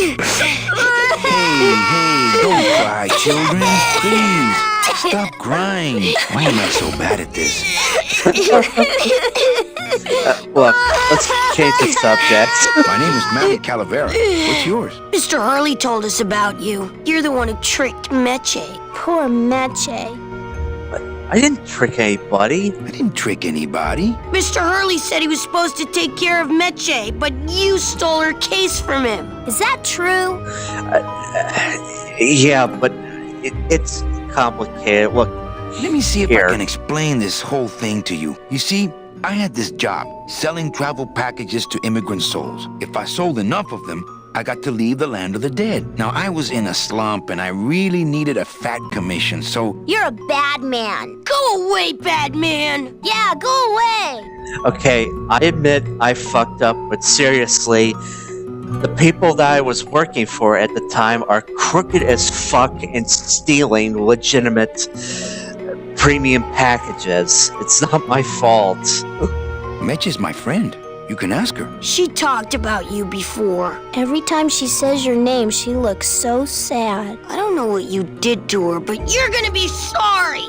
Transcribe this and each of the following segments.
Hey, don't cry, children. Please, stop crying. Why am I so bad at this? Look, let's change the subject. My name is Matty Calavera. What's yours? Mr. Hurley told us about you. You're the one who tricked Meche. Poor Meche. I didn't trick anybody. I didn't trick anybody. Mr. Hurley said he was supposed to take care of Meche, but you stole her case from him. Is that true? Yeah, but it's complicated. Look, Let me see if here. I can explain this whole thing to you. You see, I had this job, selling travel packages to immigrant souls. If I sold enough of them, I got to leave the land of the dead. Now, I was in a slump, and I really needed a fat commission, so... You're a bad man. Go away, bad man. Yeah, go away. Okay, I admit I fucked up, but seriously, the people that I was working for at the time are crooked as fuck and stealing legitimate premium packages. It's not my fault. Meche's my friend. You can ask her. She talked about you before. Every time she says your name, she looks so sad. I don't know what you did to her, but you're gonna be sorry.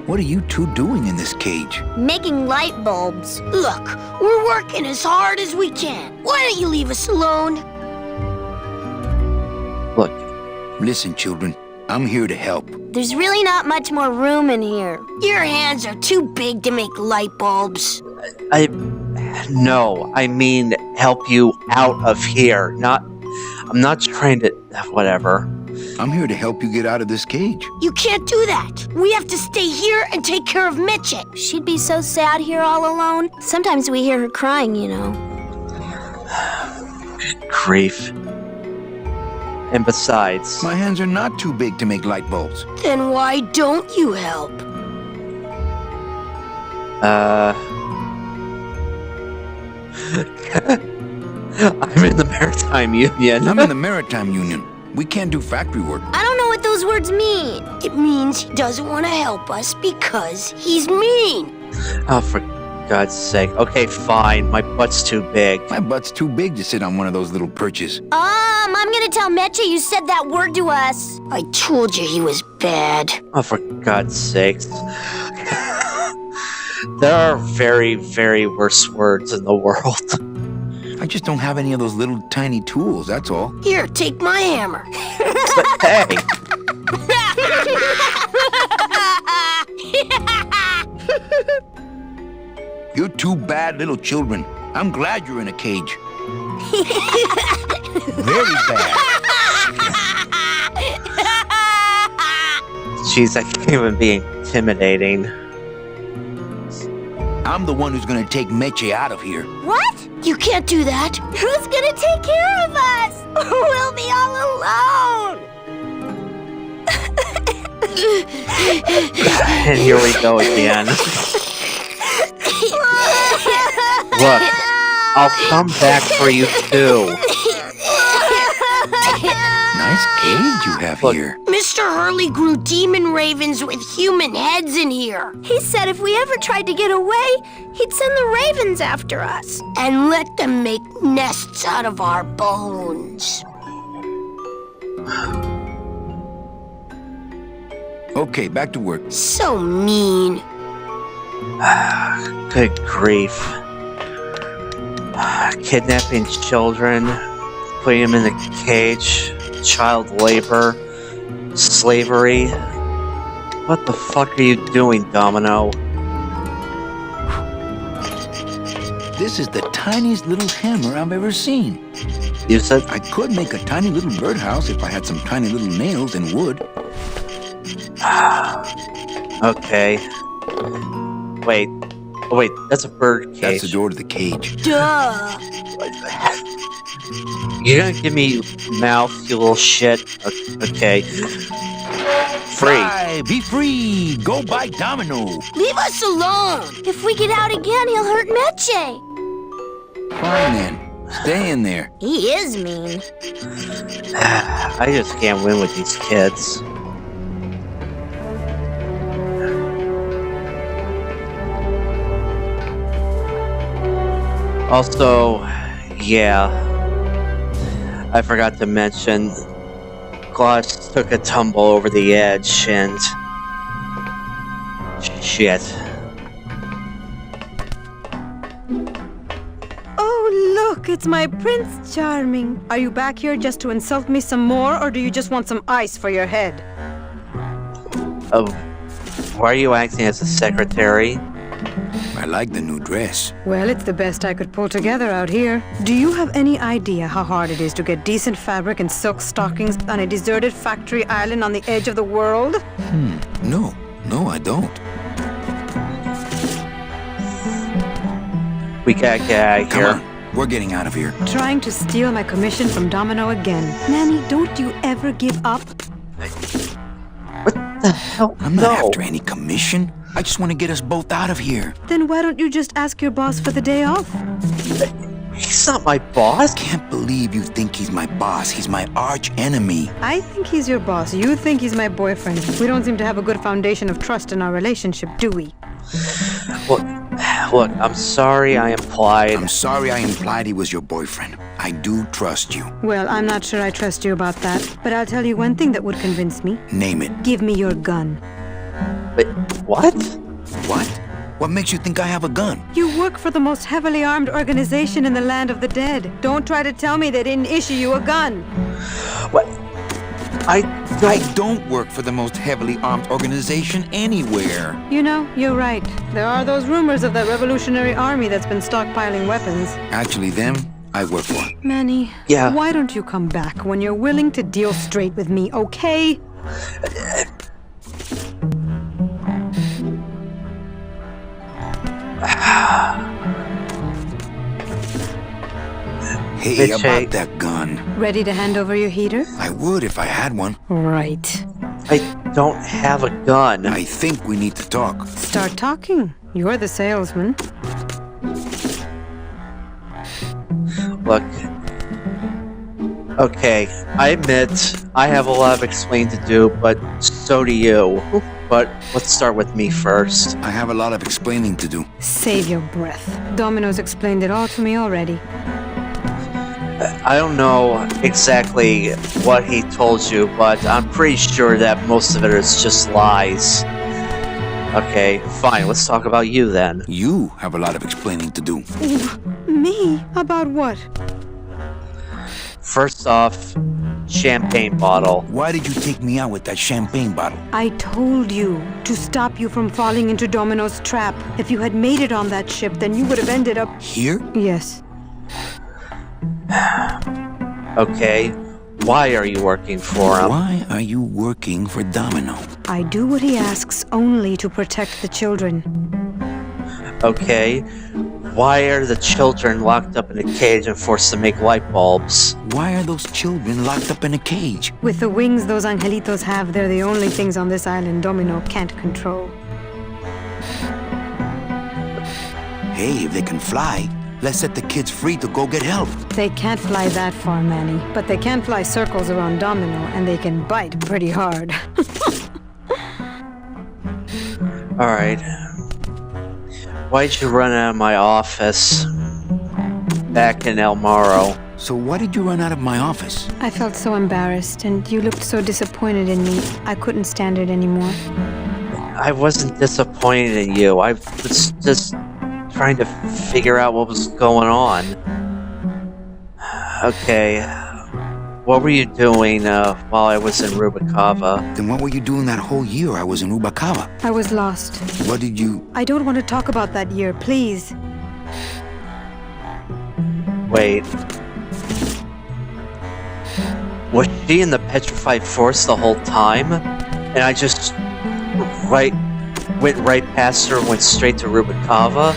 What are you two doing in this cage? Making light bulbs. Look, we're working as hard as we can. Why don't you leave us alone? Look, Listen, children, I'm here to help. There's really not much more room in here. Your hands are too big to make light bulbs. No, I mean help you out of here. I'm not trying to, whatever. I'm here to help you get out of this cage. You can't do that. We have to stay here and take care of Meche. She'd be so sad here all alone. Sometimes we hear her crying, you know. Good grief. And besides, My hands are not too big to make light bulbs. Then why don't you help? I'm in the Maritime Union. I'm in the Maritime Union. We can't do factory work. I don't know what those words mean. It means he doesn't want to help us because he's mean. Oh, for God's sake. Okay, fine. My butt's too big. My butt's too big to sit on one of those little perches. I'm gonna tell Meche you said that word to us. I told you he was bad. Oh, for God's sakes. There are very, very worse words in the world. I just don't have any of those little tiny tools, that's all. Here, take my hammer. But hey, You're two bad little children. I'm glad you're in a cage. Very bad. jeez, I can't even be intimidating. I'm the one who's gonna take Meche out of here. What? You can't do that. Who's gonna take care of us? We'll be all alone. And here we go again. Look, I'll come back for you too. Nice cage you have Look. here. Mr. Hurley grew demon ravens with human heads in here He said if we ever tried to get away, he'd send the ravens after us. and let them make nests out of our bones. Okay, back to work. So mean. Good grief. Kidnapping children, putting them in a cage, child labor, slavery. What the fuck are you doing, Domino? This is the tiniest little hammer I've ever seen. You said I could make a tiny little birdhouse if I had some tiny little nails and wood. okay. Wait. Oh, wait, that's a bird cage. That's the door to the cage. Duh. You're gonna give me mouth, you little shit? Okay. Free. Fly, be free. Go buy Domino. Leave us alone. If we get out again, he'll hurt Meche. Fine then. Stay in there. He is mean. I just can't win with these kids. Also, yeah. I forgot to mention, Gloss took a tumble over the edge and... Shit. Oh, look, it's my Prince Charming. Are you back here just to insult me some more, or do you just want some ice for your head? Oh, why are you acting as a secretary? I like the new dress. Well, it's the best I could pull together out here. Do you have any idea how hard it is to get decent fabric and silk stockings on a deserted factory island on the edge of the world? No, I don't. We gotta get out of Come here. on, we're getting out of here. Trying to steal my commission from Domino again. Manny, don't you ever give up? What the hell? I'm not after any commission. I just want to get us both out of here. Then why don't you just ask your boss for the day off? He's not my boss. Can't believe you think he's my boss. He's my arch enemy. I think he's your boss. You think he's my boyfriend. We don't seem to have a good foundation of trust in our relationship, do we? Look, I'm sorry I implied. I'm sorry I implied he was your boyfriend. I do trust you. Well, I'm not sure I trust you about that, but I'll tell you one thing that would convince me. Name it. Give me your gun. But what? What? What makes you think I have a gun? You work for the most heavily armed organization in the land of the dead. Don't try to tell me they didn't issue you a gun. What? I don't work for the most heavily armed organization anywhere. You know, you're right. There are those rumors of that revolutionary army that's been stockpiling weapons. Actually, them, I work for. Manny, Yeah. why don't you come back when you're willing to deal straight with me, okay? Hey, Bitch, about that gun. Ready to hand over your heater? I would if I had one. Right. I don't have a gun. I think we need to talk. Start talking. You're the salesman. Look. Okay, I admit I have a lot of explaining to do, but so do you. But let's start with me first. I have a lot of explaining to do. Save your breath. Domino's explained it all to me already. I don't know exactly what he told you, but I'm pretty sure that most of it is just lies. Okay, fine, let's talk about you then. You have a lot of explaining to do. Me? About what? First off, champagne bottle. Why did you take me out with that champagne bottle? I told you to stop you from falling into Domino's trap. If you had made it on that ship, then you would have ended up... Here? Yes. Okay, why are you working for him? Why are you working for Domino? I do what he asks only to protect the children. Okay, why are the children locked up in a cage and forced to make light bulbs? Why are those children locked up in a cage? With the wings those angelitos have, they're the only things on this island Domino can't control. Hey, if they can fly, let's set the kids free to go get help. They can't fly that far, Manny, but they can fly circles around Domino, and they can bite pretty hard. Alright. Why'd you run out of my office back in El Morro? So why did you run out of my office? I felt so embarrassed, and you looked so disappointed in me. I couldn't stand it anymore. I wasn't disappointed in you. I was just trying to figure out what was going on. Okay. What were you doing while I was in Rubicava? Then what were you doing that whole year I was in Rubicava? I was lost. What did you... I don't want to talk about that year, please. Wait. Was she in the petrified forest the whole time? And I just went right past her and went straight to Rubicava?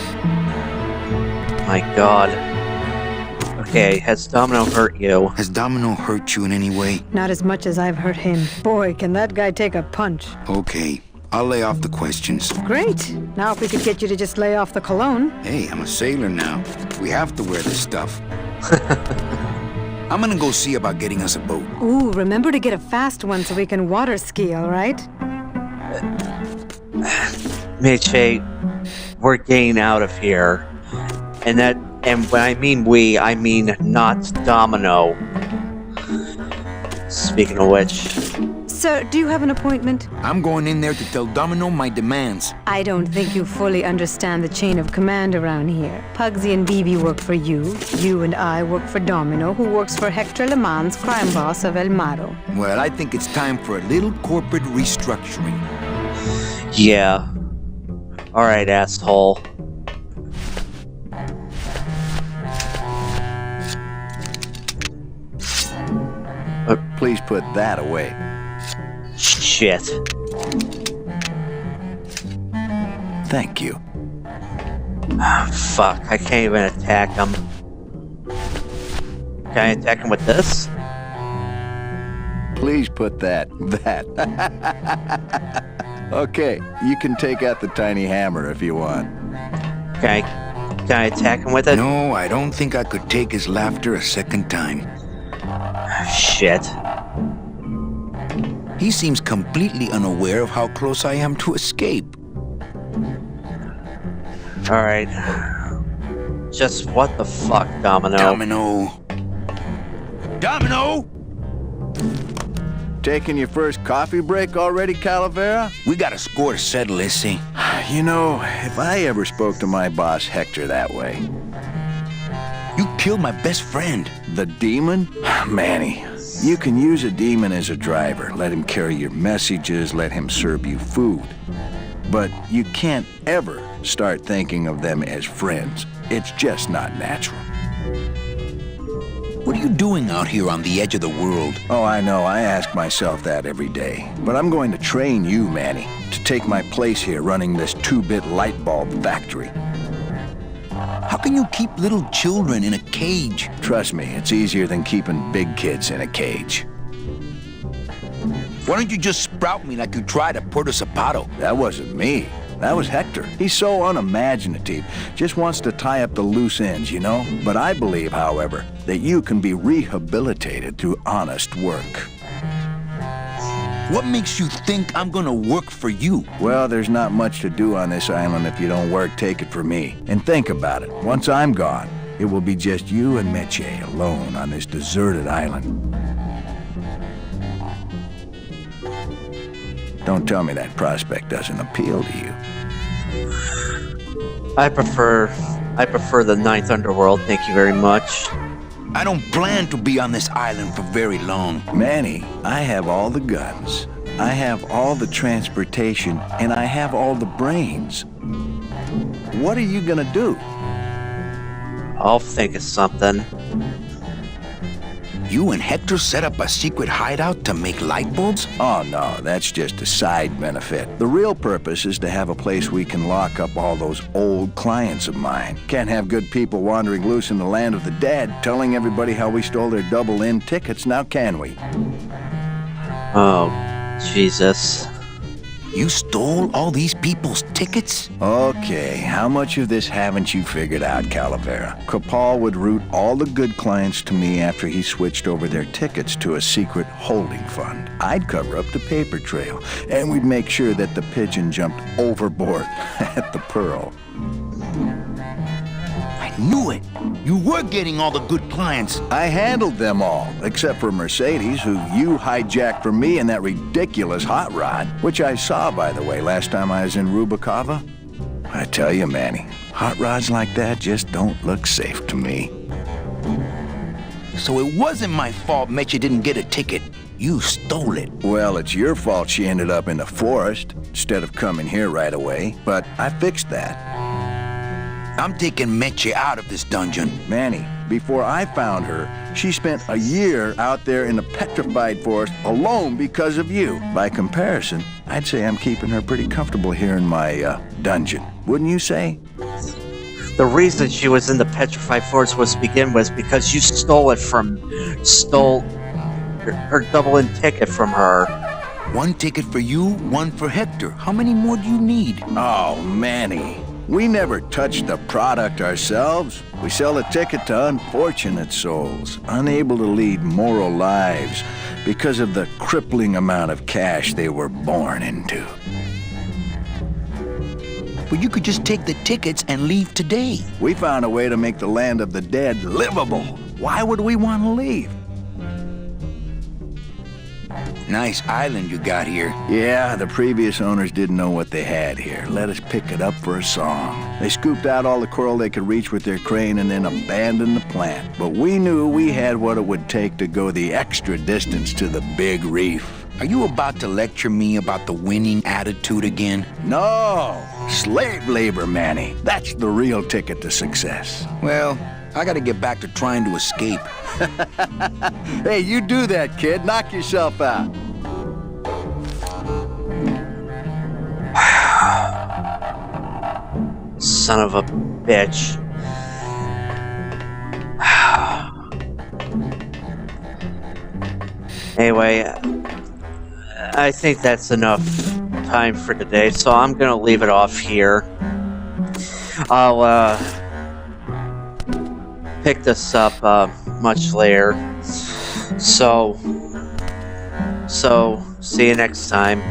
My god. Okay, has Domino hurt you? Has Domino hurt you in any way? Not as much as I've hurt him. Boy, can that guy take a punch. Okay, I'll lay off the questions. Great. Now if we could get you to just lay off the cologne. Hey, I'm a sailor now. We have to wear this stuff. I'm gonna go see about getting us a boat. Ooh, remember to get a fast one so we can water ski, all right? Meche, we're getting out of here. And when I mean we, I mean not Domino. Speaking of which, Sir, do you have an appointment? I'm going in there to tell Domino my demands. I don't think you fully understand the chain of command around here. Pugsy and BB work for you. You and I work for Domino, who works for Hector Le Mans, crime boss of El Maro. Well, I think it's time for a little corporate restructuring. yeah. Alright, asshole. Please put that away. Shit. Thank you. Fuck, I can't even attack him. Can I attack him with this? Please put that. Okay, you can take out the tiny hammer if you want. Can I attack him with it? No, I don't think I could take his laughter a second time. Shit. He seems completely unaware of how close I am to escape. Alright. Just what the fuck, Domino? Domino! Taking your first coffee break already, Calavera? We got a score to settle, Issy. You know, if I ever spoke to my boss Hector that way. You killed my best friend. The demon? Manny, you can use a demon as a driver. Let him carry your messages, let him serve you food. But you can't ever start thinking of them as friends. It's just not natural. What are you doing out here on the edge of the world? Oh, I know. I ask myself that every day. But I'm going to train you, Manny, to take my place here running this 2-bit light bulb factory. How can you keep little children in a cage? Trust me, it's easier than keeping big kids in a cage. Why don't you just sprout me like you tried at Puerto Zapato? That wasn't me. That was Hector. He's so unimaginative. Just wants to tie up the loose ends, you know? But I believe, however, that you can be rehabilitated through honest work. What makes you think I'm gonna work for you? Well, there's not much to do on this island if you don't work, take it from me. And think about it. Once I'm gone, it will be just you and Meche alone on this deserted island. Don't tell me that prospect doesn't appeal to you. I prefer the Ninth Underworld, thank you very much. I don't plan to be on this island for very long. Manny, I have all the guns, I have all the transportation, and I have all the brains. What are you gonna do? I'll think of something. You and Hector set up a secret hideout to make light bulbs? Oh no, that's just a side benefit. The real purpose is to have a place we can lock up all those old clients of mine. Can't have good people wandering loose in the land of the dead, telling everybody how we stole their double-in tickets, now can we? Oh, Jesus. You stole all these people's tickets? Okay, how much of this haven't you figured out, Calavera? Capal would route all the good clients to me after he switched over their tickets to a secret holding fund. I'd cover up the paper trail, and we'd make sure that the pigeon jumped overboard at the Pearl. I knew it! You were getting all the good clients. I handled them all, except for Mercedes, who you hijacked from me in that ridiculous hot rod, which I saw, by the way, last time I was in Rubacava. I tell you, Manny, hot rods like that just don't look safe to me. So it wasn't my fault Meche didn't get a ticket. You stole it. Well, it's your fault she ended up in the forest instead of coming here right away, but I fixed that. I'm taking Meche out of this dungeon. Manny, before I found her, she spent a year out there in the petrified forest alone because of you. By comparison, I'd say I'm keeping her pretty comfortable here in my dungeon. Wouldn't you say? The reason she was in the petrified forest was to begin with because you stole her double-in ticket from her. One ticket for you, one for Hector. How many more do you need? Oh, Manny. We never touch the product ourselves. We sell a ticket to unfortunate souls, unable to lead moral lives because of the crippling amount of cash they were born into. But you could just take the tickets and leave today. We found a way to make the land of the dead livable. Why would we want to leave? Nice island you got here. Yeah, the previous owners didn't know what they had here. Let us pick it up for a song. They scooped out all the coral they could reach with their crane and then abandoned the plant. But we knew we had what it would take to go the extra distance to the big reef. Are you about to lecture me about the winning attitude again? No! Slave labor, Manny. That's the real ticket to success. Well, I gotta get back to trying to escape. Hey, you do that, kid. Knock yourself out. Son of a bitch. Anyway, I think that's enough time for today, so I'm gonna leave it off here. I'll pick this up much later. So see you next time.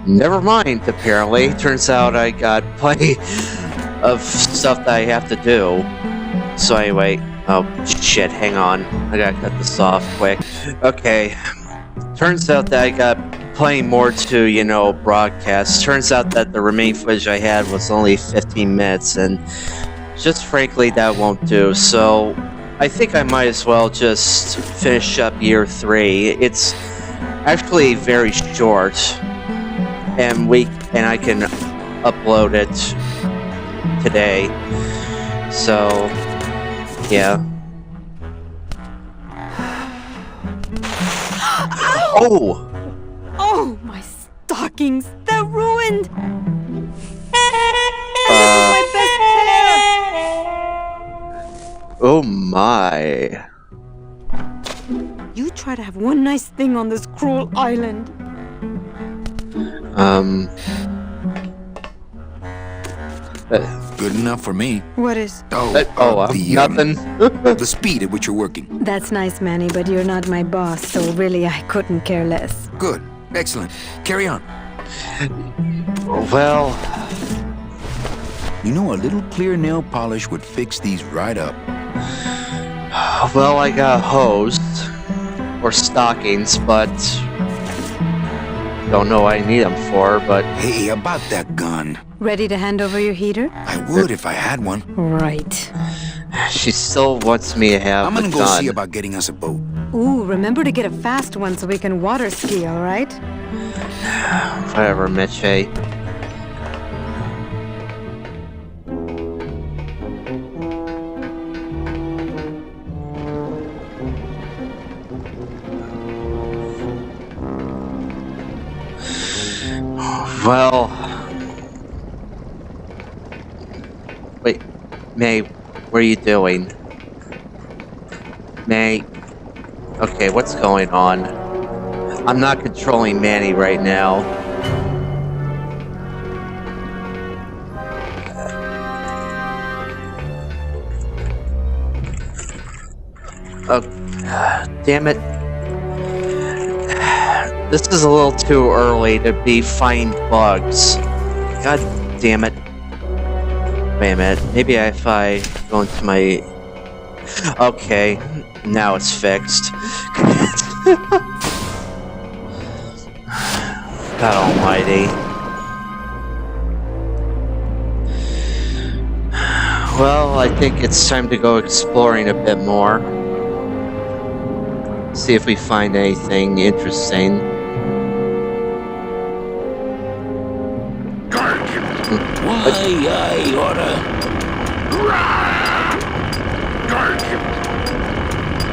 Never mind, apparently. Turns out I got plenty of stuff that I have to do. So anyway, oh shit, hang on. I gotta cut this off quick. Okay. Turns out that I got plenty more to, broadcast. Turns out that the remaining footage I had was only 15 minutes, and just frankly, that won't do. So I think I might as well just finish up year 3. It's actually very short, and I can upload it today. So yeah. Oh! Oh, my stockings! They're ruined! My best pair! Oh my. You try to have one nice thing on this cruel island. Good enough for me. What is? Nothing. The speed at which you're working. That's nice, Manny, but you're not my boss, so really I couldn't care less. Good. Excellent. Carry on. Well, You know, a little clear nail polish would fix these right up. I got hose or stockings, but don't know what I need them for, but Hey, about that gun. Ready to hand over your heater? I would if I had one. Right. she still wants me to have I'm the gonna go gun. see about getting us a boat. Ooh, remember to get a fast one so we can water ski, all right? Whatever, Mitch, hey. Well, wait, May, what are you doing? May, okay, what's going on? I'm not controlling Manny right now. Oh, damn it. This is a little too early to be finding bugs. God damn it. Wait a minute. Maybe if I go into my... Okay, now it's fixed. God almighty. Well, I think it's time to go exploring a bit more. See if we find anything interesting. Why, I oughta...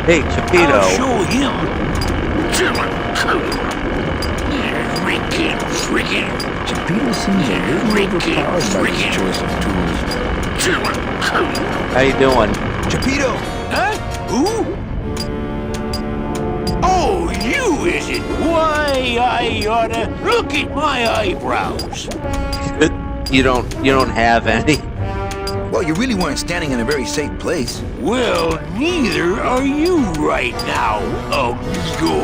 Hey, Chapito. I'll show him. Chapito seems a little overpowered by his choice of tools. How you doing? Chapito! Huh? Who? Oh, you is it? Why, I oughta... Look at my eyebrows. You don't have any. Well, you really weren't standing in a very safe place. Well, neither are you right now, amigo.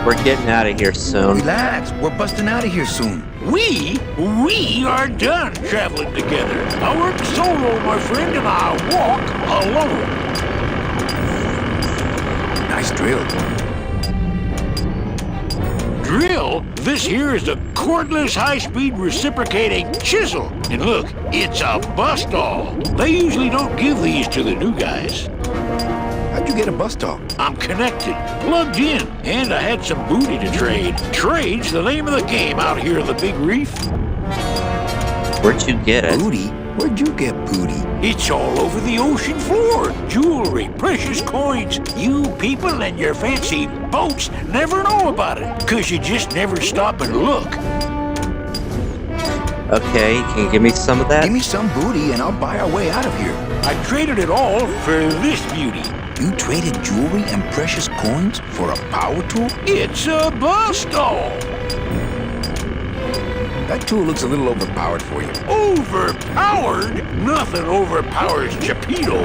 We're getting out of here soon. Relax, we're busting out of here soon. We are done traveling together. I work solo, my friend, and I walk alone. Nice drill. Drill? This here is a cordless high-speed reciprocating chisel. And look, it's a bust-all. They usually don't give these to the new guys. How'd you get a bust off? I'm connected, plugged in, and I had some booty to trade. Trade's the name of the game out here in the Big Reef. Where'd you get it? Booty? Where'd you get booty? It's all over the ocean floor. Jewelry, precious coins. You people and your fancy boats never know about it, 'cause you just never stop and look. Okay, can you give me some of that? Give me some booty and I'll buy our way out of here. I traded it all for this beauty. You traded jewelry and precious coins for a power tool? It's a bust-all. That tool looks a little overpowered for you. Overpowered? Nothing overpowers Geppetto.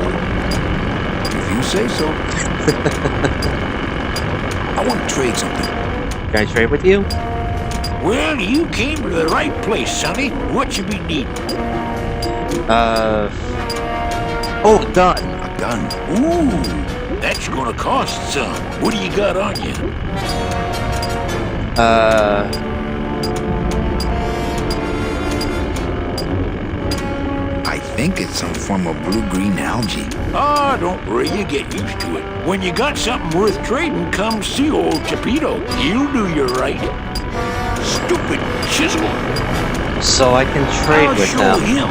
If you say so. I want to trade something. Can I trade with you? Well, you came to the right place, Sonny. What you be needing? Oh, a gun. A gun. Ooh, that's gonna cost some. What do you got on you? I think it's some form of blue-green algae. Ah, don't worry, you get used to it. When you got something worth trading, come see old Geppetto. He'll do you right. Stupid chisel. So I can trade I'll with show them. him.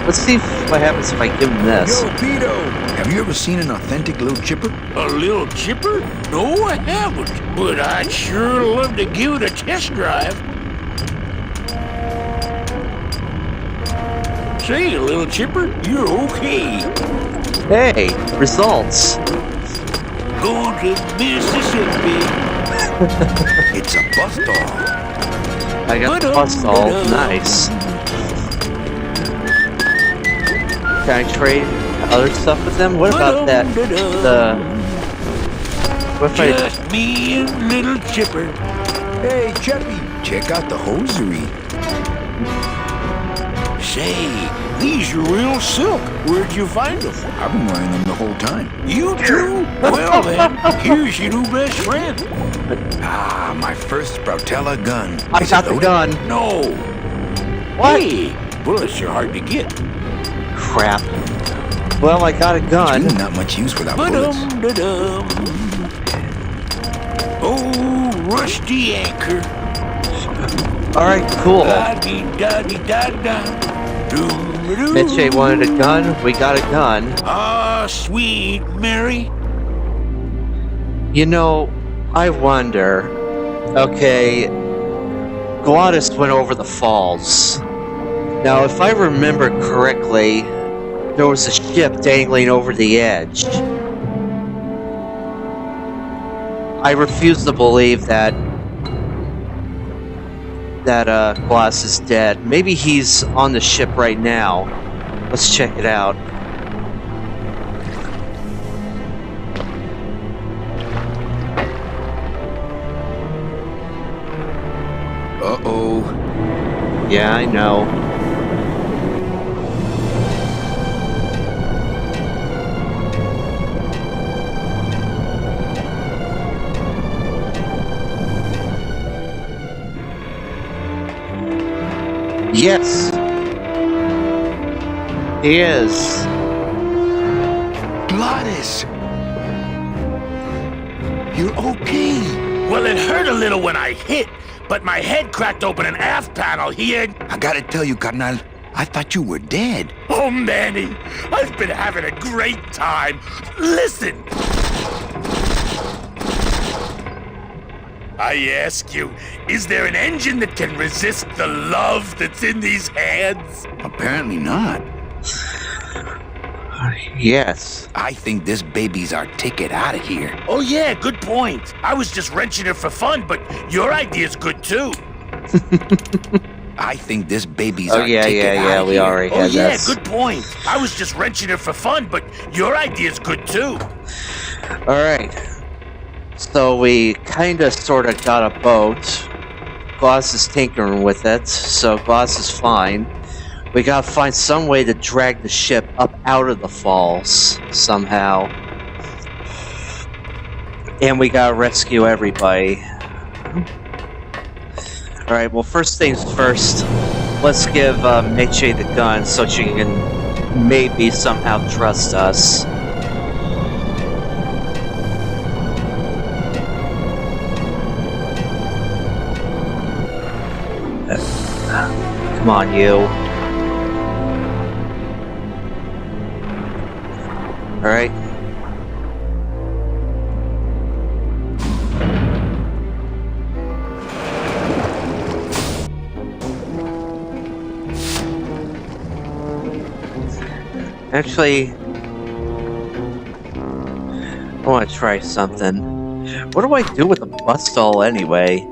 Let's see what happens if I give him this. Yo, Pedo! Have you ever seen an authentic little chipper? A little chipper? No, I haven't. But I'd sure love to give it a test drive. Say, little chipper, you're okay. Hey, results. Going to Mississippi. It's a bust-all. I got the bust all. Nice. Can I trade other stuff with them? What about that? What if I... Just me and little chipper. Hey, Cheppy, check out the hosiery. Say, these are real silk. Where'd you find them? I've been wearing them the whole time. You too? Well then, here's your new best friend. Ah, my first Sproutella gun. I Is got it the loaded? gun. No. What? Hey, bullets are hard to get. Crap. Well, I got a gun. Ooh, not much use without bullets. Ba-dum-da-dum. Oh, rusty anchor. Alright, cool. Da-dee-da-dee-da-da. Doo-doo. Mitchie wanted a gun. We got a gun. Ah, sweet Mary. You know, I wonder. Okay, Glottis went over the falls. Now, if I remember correctly, there was a ship dangling over the edge. I refuse to believe that Glottis is dead. Maybe he's on the ship right now. Let's check it out. Uh-oh. Yeah, I know. Yes. He is. Glottis! You're okay. Well, it hurt a little when I hit, but my head cracked open an aft panel here. I gotta tell you, carnal, I thought you were dead. Oh, Manny, I've been having a great time. Listen. I ask you, is there an engine that can resist the love that's in these hands? Apparently not. Yes. I think this baby's our ticket out of here. Oh, yeah, good point. I was just wrenching it for fun, but your idea's good, too. I think this baby's Oh our yeah, ticket yeah, out yeah. of We here. already Oh, had yeah, this. good point. I was just wrenching it for fun, but your idea's good, too. All right. So we kinda sorta got a boat. Gloss is tinkering with it, so Gloss is fine. We gotta find some way to drag the ship up out of the falls somehow. And we gotta rescue everybody. Alright, well, first things first. Let's give Meche the gun so she can maybe somehow trust us. Come on, you. Alright. Actually, I want to try something. What do I do with the bus stall anyway?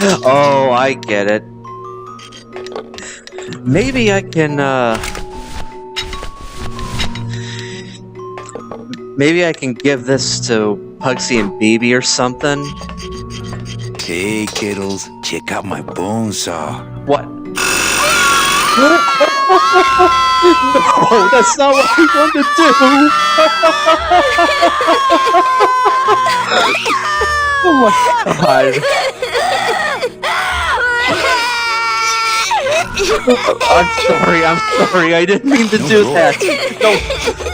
Oh, I get it. Maybe I can, maybe I can give this to Pugsy and Baby or something. Hey, kiddles, check out my bone saw. What? No, that's not what we wanted to do! Oh my god. I'm sorry, I didn't mean to do that. No,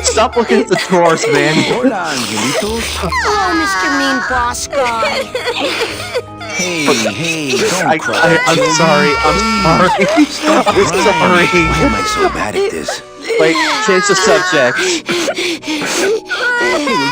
stop looking at the drawers, man. Hola, angelitos. Hello, Mr. Mean Boss Guy. Hey, don't cry. I'm sorry. I'm sorry. Why am I so bad at this? Wait, change the subject.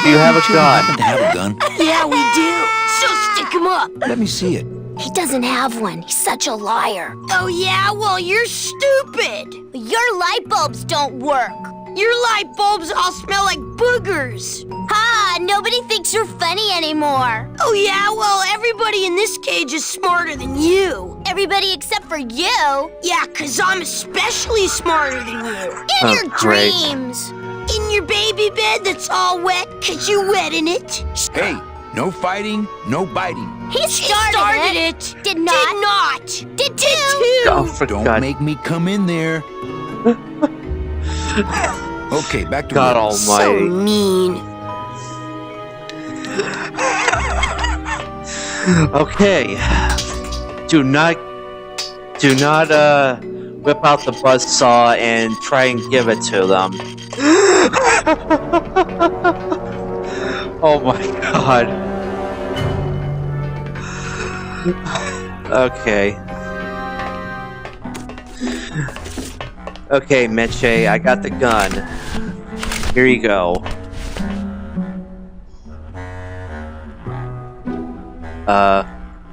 Do you have a gun? Happen to have a gun? Yeah, we do. So stick him up. Let me see it. He doesn't have one. He's such a liar. Oh, yeah? Well, you're stupid. Your light bulbs don't work. Your light bulbs all smell like boogers. Ha! Nobody thinks you're funny anymore. Oh, yeah? Well, everybody in this cage is smarter than you. Everybody except for you. Yeah, 'cause I'm especially smarter than you. In Oh, your great. dreams. In your baby bed that's all wet 'cause you wet in it. Hey, no fighting, no biting. He She started it. Did not. Did not. Did too. Oh, for Don't God. make me come in there. Okay, back to God work. So almighty. mean. Okay. Do not whip out the buzzsaw and try and give it to them. Oh my god. Okay. Okay, Meche, I got the gun. Here you go.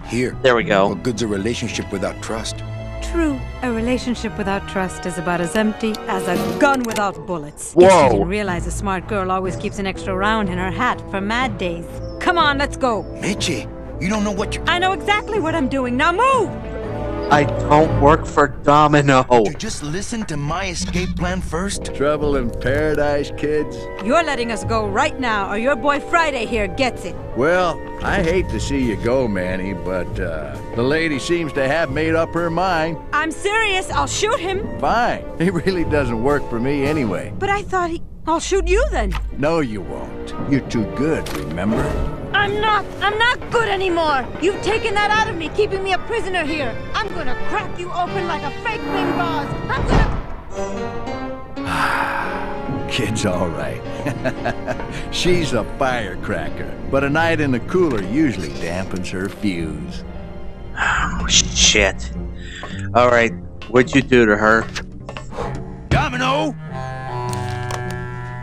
Here. There we go. What good's a relationship without trust? True, a relationship without trust is about as empty as a gun without bullets. Whoa. If she didn't realize a smart girl always keeps an extra round in her hat for mad days. Come on, let's go. Meche, you don't know what you're... I know exactly what I'm doing. Now move! I don't work for Domino. You just listen to my escape plan first? Trouble in paradise, kids? You're letting us go right now, or your boy Friday here gets it. Well, I hate to see you go, Manny, but the lady seems to have made up her mind. I'm serious. I'll shoot him. Fine. He really doesn't work for me anyway. But I thought I'll shoot you then. No, you won't. You're too good, remember? I'm not good anymore. You've taken that out of me, keeping me a prisoner here. I'm gonna crack you open like a fake wing gauze. I'm gonna... Kid's all right. She's a firecracker, but a night in the cooler usually dampens her fuse. Oh, shit. Alright, what'd you do to her? Domino!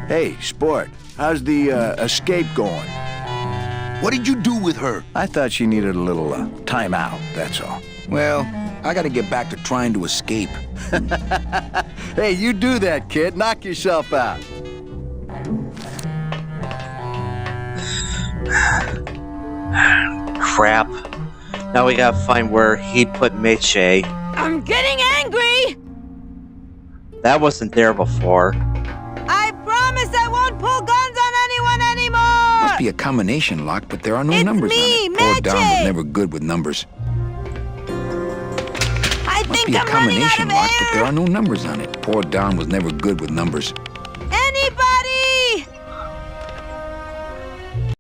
Hey, sport, how's the escape going? What did you do with her? I thought she needed a little time out, that's all. Well, I gotta get back to trying to escape. Hey, you do that, kid. Knock yourself out. Crap. Now we gotta find where he put Meche. I'm getting angry. That wasn't there before. I promise I won't pull guns on anyone anymore! Must be a combination lock, but there are no It's numbers me, on it. Poor Dom was Meche. never good with numbers. I think must be a combination watch, but there are no numbers on it. Poor Don was never good with numbers.